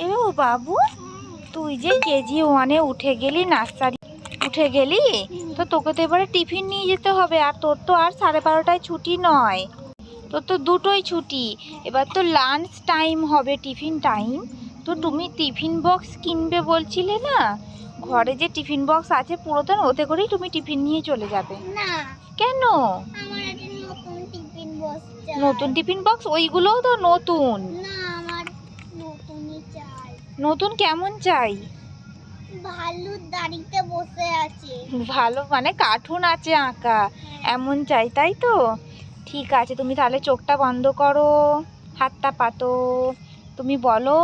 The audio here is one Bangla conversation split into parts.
এ ও বাবু, তুই যে কেজি 1-এ উঠে গেলি, নার্সারি উঠে গেলি, তো তোকে তো এবারে টিফিন নিয়ে যেতে হবে। আর তোর তো আর 12:30টায় ছুটি নয়, তোর তো 2টোই ছুটি। এবার তো লাঞ্চ টাইম হবে, টিফিন টাইম। তো তুমি টিফিন বক্স কিনবে বলছিলে না? ঘরে যে টিফিন বক্স আছে পুরাতন, ওতে করেই তুমি টিফিন নিয়ে চলে যাবে। না, কেন? আমার একটা নতুন টিফিন বক্স চাই। নতুন টিফিন বক্স? ওইগুলোও তো নতুন। না, আমার নতুনই চাই। নতুন কেমন চাই? ভালুর দাড়িতে বসে আছে। ভালো মানে কার্টুন আছে আঁকা, এমন চাই, তাই তো? ঠিক আছে, তুমি তাহলে চোখটা বন্ধ করো, হাতটা পাতো। তুমি বলো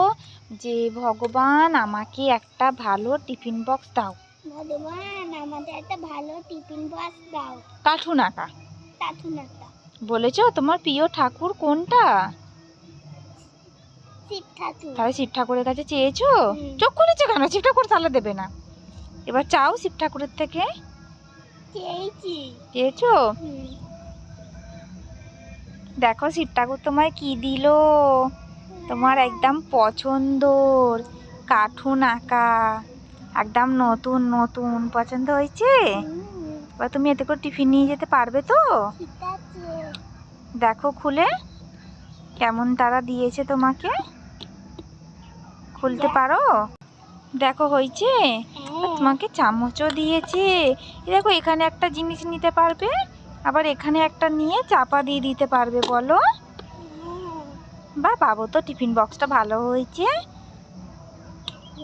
যে ভগবান আমাকে একটা ভালো টিফিন বক্স দাও। ভগবান আমাদের একটা ভালো টিফিন বক্স দাও। কার্টুন আঁকা কাঠুনাটা বলেছো? তোমার প্রিয় ঠাকুর কোনটা? শিব ঠাকুর। তাহলে শিব ঠাকুরের কাছে চেয়েছো? চোখ খুলেছো কেন? শিব ঠাকুর তাহলে দেবে না। এবার চাও শিব ঠাকুরের থেকে। চেয়েছি। চেয়েছো? দেখো শিব ঠাকুর তোমায় কি দিল। তোমার একদম পছন্দর কার্টুন আঁকা, একদম নতুন নতুন। পছন্দ হয়েছে? এবার তুমি এতে করে টিফিন নিয়ে যেতে পারবে তো? ঠিক আছে। দেখো খুলে কেমন তারা দিয়েছে তোমাকে, খুলতে পারো? দেখো হয়েছে। আর তোমাকে চামচও দিয়েছে। এই দেখো, এখানে একটা জিনিস নিতে পারবে, আবার এখানে একটা নিয়ে চাপা দিয়ে দিতে পারবে। বলো, বা বাবু তো টিফিন বক্সটা ভালো হয়েছে।